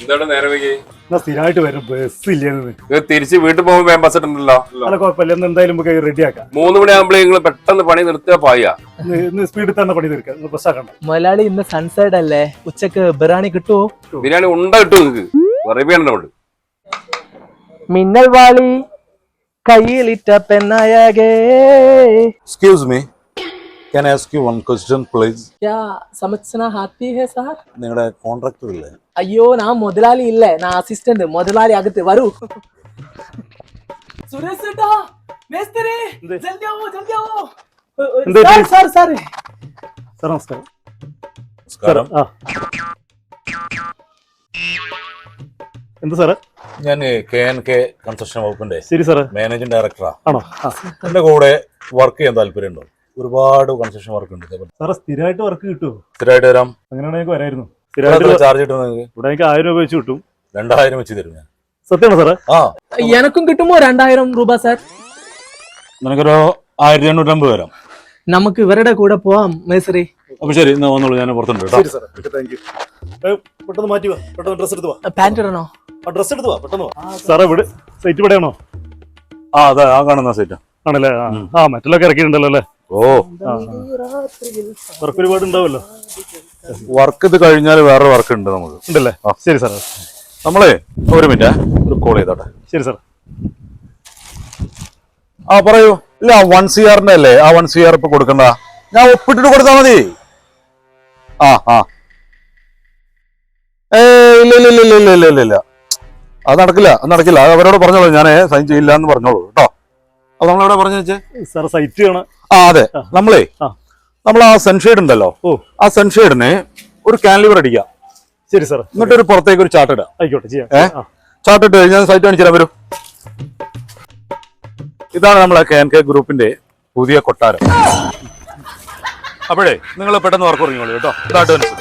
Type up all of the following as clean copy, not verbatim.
എന്താണ് നേരെ വൈകി? സ്ഥിരമായിട്ട് വരും ബസ് ഇല്ലെന്ന്. തിരിച്ച് വീട്ടിൽ പോകുമ്പോ ബസ് ഉണ്ടല്ലോ. അല്ല കുഴപ്പമില്ല, എന്തായാലും നമുക്ക് റെഡി ആക്കാം. 3 മണിയാകുമ്പോഴേ നിങ്ങൾ പെട്ടെന്ന് പണി നിർത്തുക പായ. ഇന്ന് സ്പീഡിൽ തന്നെ പണി തീർക്കാം, ബസ്സാക്കണ്ട. മലയാളി ഇന്ന് സൺസൈഡ് അല്ലേ, ഉച്ചക്ക് ബിരിയാണി കിട്ടുമോ? ബിരിയാണി ഉണ്ട കിട്ടും നിങ്ങക്ക്. അറേബ്യനുണ്ട്. മിന്നൽ വാളി കയ്യിലിട്ട പെണ്ണായകേ. Excuse me, can I ask you one question, please? क्या समझना आती है सर? നിങ്ങളുടെ കോൺട്രാക്ടർ ഇല്ലേ? അയ്യോ ഞാൻ മുതലാളി ഇല്ലേ, ഞാൻ അസിസ്റ്റന്റ്. മുതലാളി അകത്ത് വരൂ. സുരേഷ് ചേട്ടാ, മേസ്തിരി, ജൽദി ആവോ, ജൽദി ആവോ. സാർ സാർ സാർ നമസ്കാരം. നമസ്കാരം. എന്ത് സാറേ? ഞാൻ KNK കൺസ്ട്രക്ഷൻ വകുപ്പിന്റെ ശരി സാറേ. മാനേജിംഗ് ഡയറക്ടറാ. ആണോ? എന്റെ കൂടെ വർക്ക് ചെയ്യാൻ താല്പര്യമുണ്ടോ? ഒരുപാട് കൺസ്ട്രക്ഷൻ വർക്ക് ഉണ്ട്. സാറേ സ്ഥിരമായിട്ട് വർക്ക് കിട്ടുമോ? സ്ഥിരമായിട്ട് വരാം. അങ്ങനെയാണെങ്കിൽ വരായിരുന്നു. ചാർജ് കിട്ടും നിങ്ങൾക്ക്? ഇവിടെ എനിക്ക് 1000 രൂപ വെച്ച് കിട്ടും. 2000 വെച്ച് തരും ഞാൻ. സത്യമാണോ സാറേ? ആ, എനക്കും കിട്ടുമോ 2000 രൂപ സാർ? നിനക്കൊരു 1850 വരാം. നമുക്ക് ഇവരുടെ കൂടെ പോവാം മേസ്തിരി. അപ്പൊ ശരി, എന്നാ വന്നോളൂ, ഞാൻ പുറത്തുണ്ട് കേട്ടോ. ശരി സാറേ, താങ്ക് യു. പെട്ടെന്ന് മാറ്റി വാ, പെട്ടെന്ന് ഡ്രസ് എടുത്ത് വാ. പാന്റ് ഇടണോ? ഡ്രസ് എടുത്ത് വാ, പെട്ടെന്ന് വാ. സാറേ ഇവിടെ സൈറ്റ് ഇവിടെയാണോ? ആ, അതെ, ആ കാണുന്ന സൈറ്റാ. ആണല്ലേ? ആ മറ്റുള്ളൊക്കെ ഇറക്കിയിട്ടുണ്ടല്ലോ അല്ലേ? ഓ, വർക്ക് ഒരുപാട് ഉണ്ടാവുമല്ലോ. വർക്ക് ഇത് കഴിഞ്ഞാൽ വേറെ വർക്ക് ഉണ്ട് നമുക്ക്. ഉണ്ടല്ലേ? ശരി സാറേ. നമ്മളെ ഒരു മിനിറ്റ്, ഒരു കോൾ ചെയ്തോട്ടെ. ശരി സാർ. ആ പറയൂ. ഇല്ല, 1 CR അല്ലേ? ആ 1 CR ഇപ്പൊ കൊടുക്കണ്ട, ഞാൻ ഒപ്പിട്ടിട്ട് കൊടുത്താ മതി. ആ ആ ഇല്ല ഇല്ല ഇല്ല ഇല്ല ഇല്ല ഇല്ല ഇല്ല, അത് നടക്കില്ല, അത് നടക്കില്ല. അത് അവരോട് പറഞ്ഞോളൂ, ഞാൻ സൈൻ ചെയ്യില്ല എന്ന് പറഞ്ഞോളൂ കേട്ടോ. അത് നമ്മളെവിടെ പറഞ്ഞു വെച്ചേ? സാർ സൈറ്റ് കാണാം. ആ അതെ, നമ്മൾ ആ സൺഷെയ്ഡ് ഉണ്ടല്ലോ, ആ സൺഷെയ്ഡിന് ഒരു കാൻലിവർ അടിക്കാം. ശരി സാർ. എന്നിട്ട് ഒരു പുറത്തേക്ക് ഒരു ചാർട്ട് ഇടാം. ആയിക്കോട്ടെ, ചെയ്യാം. ചാർട്ട് ഇട്ട് കഴിഞ്ഞാൽ സൈറ്റ് കാണിച്ചു തരാൻ വരും. ഇതാണ് നമ്മളെ KNK ഗ്രൂപ്പിന്റെ പുതിയ കൊട്ടാരം. അപ്പോഴേ നിങ്ങൾ പെട്ടെന്ന് വർക്ക് തുടങ്ങിക്കോളൂ കേട്ടോ. ഇത് അഡ്വാൻസ്.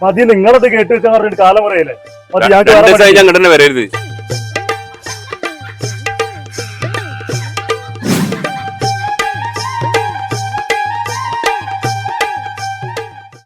മതി, നിങ്ങളത് കേട്ട് വെച്ചാൽ പറഞ്ഞിട്ട് കാലം പറയല്ലേ? മതി, ഞാൻ അങ്ങോട്ട് തന്നെ വരരുത്.